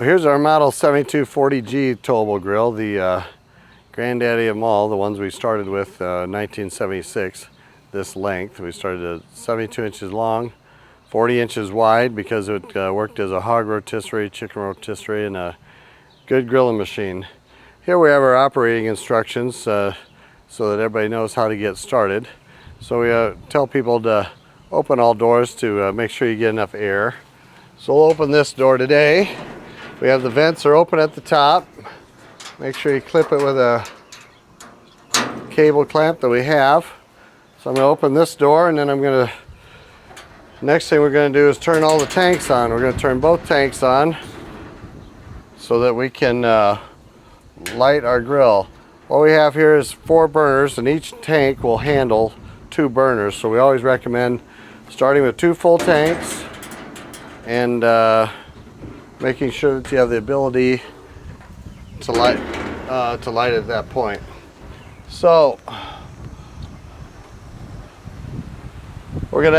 Well, here's our model 7240G towable grill, the granddaddy of them all, the ones we started with 1976, this length. We started at 72 inches long, 40 inches wide because it worked as a hog rotisserie, chicken rotisserie, and a good grilling machine. Here we have our operating instructions so that everybody knows how to get started. So we tell people to open all doors to make sure you get enough air. So we'll open this door today. We have the vents are open at the top. Make sure you clip it with a cable clamp that we have. So I'm going to open this door, and then next thing we're going to do is turn all the tanks on. We're going to turn both tanks on so that we can light our grill. What we have here is 4 burners, and each tank will handle 2 burners. So we always recommend starting with 2 full tanks and making sure that you have the ability to light at that point. So we're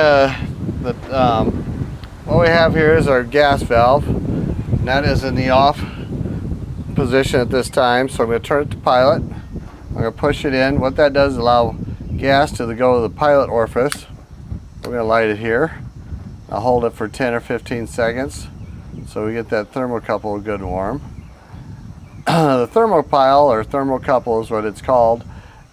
what we have here is our gas valve, and that is in the off position at this time. So I'm going to turn it to pilot. I'm going to push it in. What that does is allow gas to go to the pilot orifice. We're going to light it here. I'll hold it for 10 or 15 seconds so we get that thermocouple good and warm. The thermopile, or thermocouple is what it's called,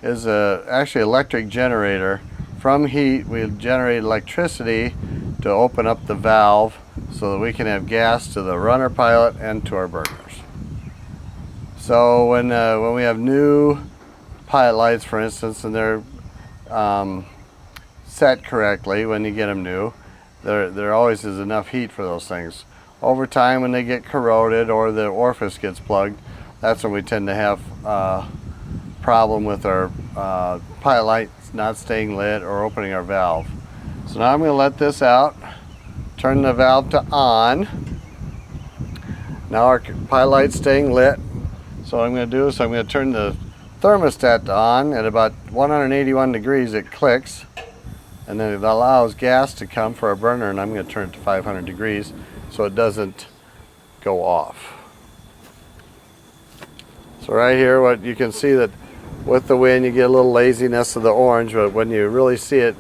is actually an electric generator. From heat, we generate electricity to open up the valve so that we can have gas to the runner pilot and to our burners. So when we have new pilot lights, for instance, and they're set correctly when you get them new, there always is enough heat for those things. Over time, when they get corroded or the orifice gets plugged, that's when we tend to have a problem with our pilot lights not staying lit or opening our valve. So now I'm going to let this out, turn the valve to on. Now our pilot light's staying lit. So what I'm going to do is I'm going to turn the thermostat to on. At about 181 degrees it clicks, and then it allows gas to come for our burner, and I'm going to turn it to 500 degrees so it doesn't go off. So right here, what you can see that with the wind you get a little laziness of the orange, but when you really see it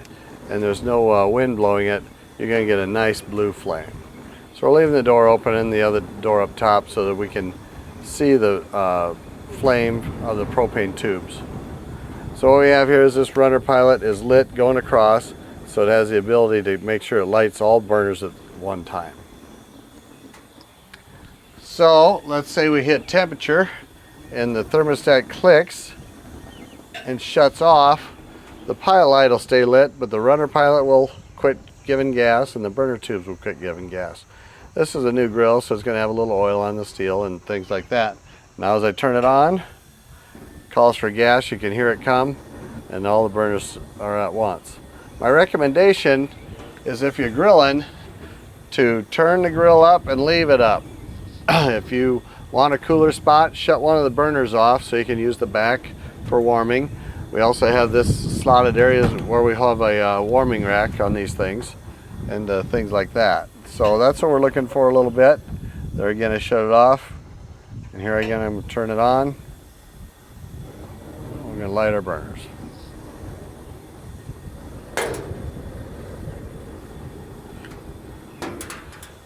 and there's no wind blowing it, you're going to get a nice blue flame. So we're leaving the door open and the other door up top so that we can see the flame of the propane tubes. So what we have here is this runner pilot is lit going across, so it has the ability to make sure it lights all burners at one time. So let's say we hit temperature and the thermostat clicks and shuts off. The pilot light will stay lit, but the runner pilot will quit giving gas and the burner tubes will quit giving gas. This is a new grill, so it's going to have a little oil on the steel and things like that. Now as I turn it on, it calls for gas, you can hear it come, and all the burners are at once. My recommendation is, if you're grilling, to turn the grill up and leave it up. If you want a cooler spot, shut one of the burners off so you can use the back for warming. We also have this slotted areas where we have a warming rack on these things and things like that. So that's what we're looking for a little bit. There again, I shut it off, and here again I'm going to turn it on. We're going to light our burners.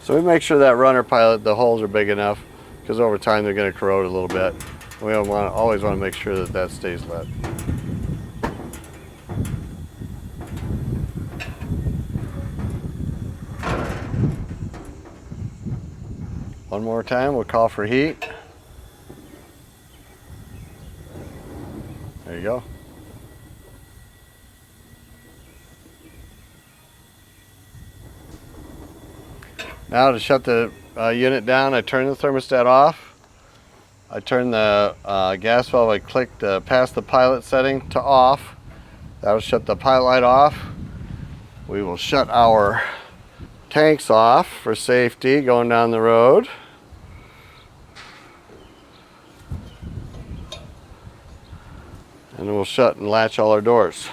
So we make sure that runner pilot, the holes are big enough, because over time they're going to corrode a little bit. We always want to make sure that that stays lit. One more time, we'll call for heat. There you go. Now to shut the unit down, I turn the thermostat off. I turn the gas valve, I clicked past the pilot setting to off. That'll shut the pilot light off. We will shut our tanks off for safety going down the road. And then we'll shut and latch all our doors.